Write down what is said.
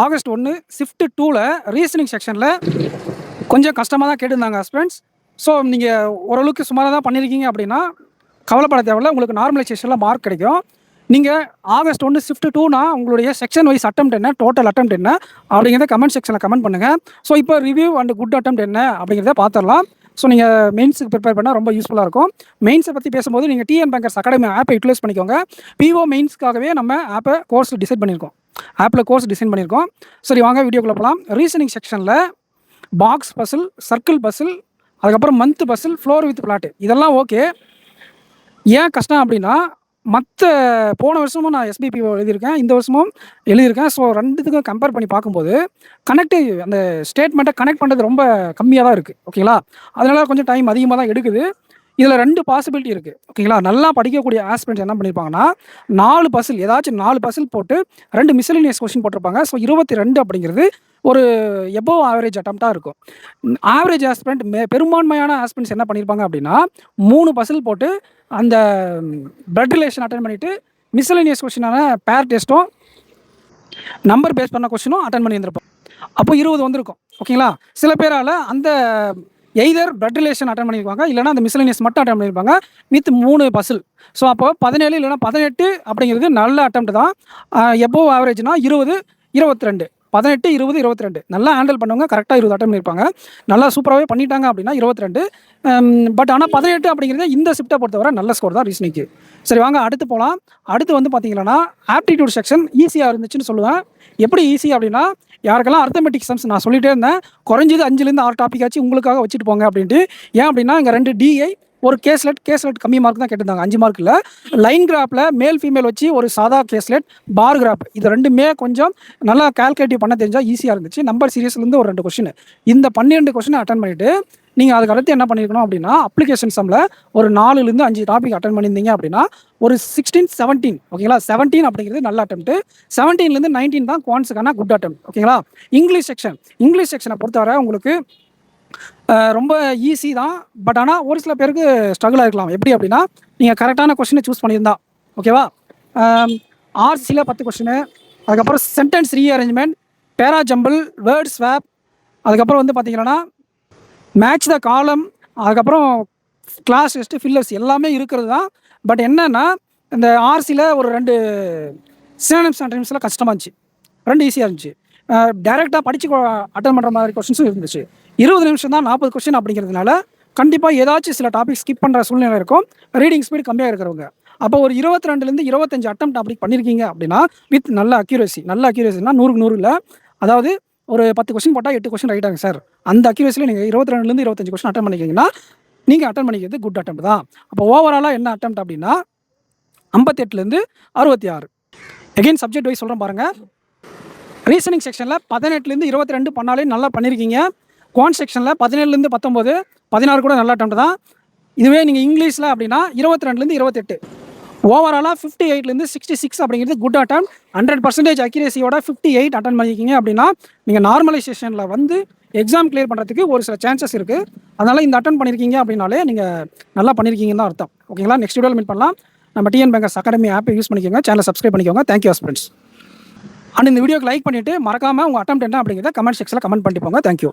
August 1 shift 2ல reasoning செக்ஷனில் கொஞ்சம் கஷ்டமாக தான் கேட்டிருந்தாங்க ஹஸ்பண்ட்ஸ். ஸோ நீங்கள் ஓரளவுக்கு சுமாராக தான் பண்ணியிருக்கீங்க அப்படின்னா கவலைப்பட தேவையில்ல. உங்களுக்கு நார்மலைசேஷனில் மார்க் கிடைக்கும். நீங்கள் ஆகஸ்ட் 1 ஷிஃப்ட் 2னா உங்களுடைய செக்ஷன் வைஸ் அட்டெம்ப்ட் என்ன, டோட்டல் அட்டெம்ப்ட் என்ன அப்படிங்கிறத கமெண்ட் செக்ஷனில் கமெண்ட் பண்ணுங்கள். ஸோ இப்போ ரிவ்யூ அண்ட் குட் அட்டெம்ப்ட் என்ன அப்படிங்கிறத பார்த்துடலாம். ஸோ நீங்கள் மெயின்ஸுக்கு ப்ரிப்பேர் பண்ணால் ரொம்ப யூஸ்ஃபுல்லாக இருக்கும். மெயின்ஸை பற்றி பேசும்போது நீங்கள் டிஎன் பேங்கர்ஸ் அகாடமி ஆப்பை யூட்டிலைஸ் பண்ணிக்கோங்க. பிஓ மெயின்ஸ்க்காகவே நம்ம கோர்ஸ் டிசைன் பண்ணியிருக்கோம். ஆப்பில் கோர்ஸ் டிசைன் பண்ணியிருக்கோம். சரி, வாங்க வீடியோக்குள்ளே போகலாம். ரீசனிங் செக்ஷனில் பாக்ஸ் பசில், சர்க்கிள் பசில், அதுக்கப்புறம் month puzzle, floor with flat இதெல்லாம் ஓகே. ஏன் கஷ்டம் அப்படின்னா போன வருஷமும் நான் எஸ்பிபிஓ எழுதியிருக்கேன், இந்த வருஷமும் எழுதியிருக்கேன். ஸோ ரெண்டுத்துக்கும் கம்பேர் பண்ணி பார்க்கும்போது அந்த ஸ்டேட்மெண்ட்டை கனெக்ட் பண்ணுறது ரொம்ப கம்மியாக தான் இருக்குது. ஓகேங்களா? அதனால் கொஞ்சம் டைம் அதிகமாக தான் எடுக்குது. இதில் 2 பாசிபிலிட்டி இருக்குது. ஓகேங்களா? நல்லா படிக்கக்கூடிய ஆஸ்பிரண்ட்ஸ் என்ன பண்ணியிருப்பாங்கன்னா 4 பசில், ஏதாச்சும் 4 பசில் போட்டு 2 மிஸ்செலேனியஸ் கொஸ்டின் போட்டிருப்பாங்க. ஸோ 22 அப்படிங்கிறது ஒரு எபோவ் ஆவரேஜ் அட்டெம்ப்டாக இருக்கும். ஆவரேஜ் ஆஸ்பிரண்ட் பெரும்பான்மையான ஆஸ்பிரண்ட்ஸ் என்ன பண்ணியிருப்பாங்க அப்படின்னா 3 பசில் போட்டு அந்த பிளட் ரிலேஷன் அட்டன் பண்ணிவிட்டு மிஸ்செலேனியஸ் கொஸ்டினான பேர் டெஸ்ட்டும் நம்பர் பேஸ் பண்ண கொஸ்டினும் அட்டன் பண்ணியிருந்திருப்போம். அப்போ 20 வந்திருக்கும். ஓகேங்களா? சில பேரால் அந்த எய்தர் பிளட் ரிலேஷன் அட்டன் பண்ணியிருப்பாங்க, இல்லைனா அந்த மிஸ்செலேனியஸ் மட்டும் அட்டன் பண்ணியிருப்பாங்க வித் 3 பசில். ஸோ அப்போ 17 இல்லைனா 18 அப்படிங்கிறது நல்ல அட்டெம்ப்ட் தான். எபோவ் ஆவரேஜ்னா 20, 22, 18, 20, 22 நல்லா ஹேண்டில் பண்ணவங்க கரெக்டாக 20 அட்டன் பண்ணியிருப்பாங்க. நல்லா சூப்பராகவே பண்ணிட்டாங்க அப்படின்னா 22. பட் ஆனால் 18 அப்படிங்கிறது இந்த ஷிஃப்ட்டை பொறுத்தவரை நல்ல ஸ்கோர் தான் ரீசனிங்க்கு. சரி, வாங்க அடுத்து போகலாம். அடுத்து வந்து பார்த்தீங்கன்னா ஆப்டிடியூட் செக்ஷன் ஈஸியாக இருந்துச்சுன்னு சொல்லுவேன். எப்படி ஈஸி அப்படின்னா, யாருக்கெல்லாம் அர்த்தமெட்டிக் சம்ஸ் நான் சொல்லிகிட்டே இருந்தேன், குறைஞ்சது 5லேருந்து 6 டாபிக் ஆச்சு உங்களுக்காக வச்சுட்டு போங்க அப்படின்ட்டு. ஏன் அப்படின்னா இங்கே 2 டிஐ, ஒரு கேஸ்லெட் கம்மி மார்க் தான் கேட்டிருந்தாங்க, 5 மார்க் இல்லை. லைன் கிராஃபில் மேல் ஃபீமேல் வச்சு ஒரு சாதா கேஸ்லெட், பார் கிராஃப், இது 2மே கொஞ்சம் நல்லா கால்குலேட்டிவ் பண்ண தெரிஞ்சால் ஈஸியாக இருந்துச்சு. நம்பர் சீரியஸ்லேருந்து ஒரு 2 கொஸ்டின், இந்த 12 கொஸ்டின் அட்டன் பண்ணிவிட்டு நீங்கள் அதுக்கு அடுத்து என்ன பண்ணியிருக்கணும் அப்படின்னா அப்ளிகேஷன் சம்மில் ஒரு 4லேருந்து 5 டாபிக் அட்டன் பண்ணியிருந்தீங்க அப்படின்னா ஒரு 16, 17. ஓகேங்களா? 17 அப்படிங்கிறது நல்ல அட்டெம்ப்ட். 17லேருந்து 19 தான் குவான்ஸுக்கான குட் அட்டெம்ப்ட். ஓகேங்களா? இங்கிலீஷ் செக்ஷனை பொறுத்தவரை உங்களுக்கு ரொம்ப ஈஸி தான். பட் ஆனால் ஒரு சில பேருக்கு ஸ்ட்ரகிளாக இருக்கலாம். எப்படி அப்படின்னா நீங்கள் கரெக்டான கொஸ்டினை சூஸ் பண்ணியிருந்தா. ஓகேவா? ஆர்சியில் 10 கொஸ்டின், அதுக்கப்புறம் சென்டென்ஸ் ரீஅரேஞ்ச்மெண்ட், பேரா ஜம்பிள், வேர்ட் ஸ்வாப், அதுக்கப்புறம் வந்து பார்த்தீங்கன்னா மேட்ச் த காலம், அதுக்கப்புறம் கிளாஸ் டெஸ்ட்டு, ஃபில்லர்ஸ் எல்லாமே இருக்கிறது தான். பட் என்னென்னா இந்த ஆர்சியில் ஒரு 2 சினானிம்ஸ் அண்ட் டைம்ஸில் கஷ்டமாக இருந்துச்சு, 2 ஈஸியாக இருந்துச்சு. டைரெக்டாக படித்து அட்டன் பண்ணுற மாதிரி கொஸ்டின்ஸும் இருந்துச்சு. 20 நிமிஷம் தான் 40 கொஸ்டின் அப்படிங்கிறதுனால கண்டிப்பாக ஏதாச்சும் சில டாபிக் ஸ்கிப் பண்ணுற சூழ்நிலை இருக்கும், ரீடிங் ஸ்பீடு கம்மியாக இருக்கிறவங்க. அப்போ ஒரு 22லேருந்து 25 அட்டெம்ப்ட் அப்படி பண்ணியிருக்கீங்க அப்படின்னா வித் நல்ல அக்யூரேசினா 100க்கு 100 இல்லை. அதாவது ஒரு 10 கொஸ்டின் போட்டால் 8 கொஸ்டின் ரைட்டாங்க சார். அந்த அக்யூரேசியில் நீங்கள் 22லேருந்து 25 கொஸ்டின் அட்டன் பண்ணிக்கிங்கன்னா நீங்கள் அட்டன் பண்ணிக்கிறது குட் அட்டெம்ப்ட் தான். அப்போ ஓவராலாக என்ன அட்டெம்ப்ட் அப்படின்னா 58லேருந்து 66. எகெயின் சப்ஜெக்ட் வைஸ் சொல்கிறேன் பாருங்கள். ரீசனிங் செக்ஷனில் 18லேருந்து 22 பண்ணாலே நல்லா பண்ணியிருக்கீங்க. குவான்ட் செக்ஷனில் 17லேருந்து 19, 16 கூட நல்ல அட்டெம்ப்ட் தான். இதுவே நீங்கள் இங்கிலீஷில் அப்படின்னா 22லேருந்து 28. ஓவராலாக 58லேருந்து 66 அப்படிங்கிறது குட் அட்டம். 100% அக்யூரேசியோட 58 அட்டன் பண்ணியிருக்கீங்க அப்படின்னா நீங்கள் நார்மலைசேஷனில் வந்து எக்ஸாம் கிளியர் பண்ணுறதுக்கு ஒரு சில சான்சஸ் இருக்குது. அதனால் இந்த அட்டன் பண்ணியிருக்கீங்க அப்படின்னாலே நீங்கள் நல்லா பண்ணியிருக்கீங்கன்னு தான் அர்த்தம். ஓகேங்களா? நெக்ஸ்ட் வீடியோவில் மீட் பண்ணலாம். நம்ம டிஎன் பேங்கர்ஸ் அகாடமி ஆப்பை யூஸ் பண்ணிக்கோங்க, சேனலை சப்ஸ்கிரைப் பண்ணிக்கோங்க. Thank you friends. அண்ட் இந்த வீடியோக்கு லைக் பண்ணிவிட்டு மறக்காமல் உங்கள் அட்டெம்ப்ட் என்ன அப்படிங்கிறத கமெண்ட் செக்ஷனில் கமெண்ட் பண்ணிட்டு போங்க. தேங்க்யூ.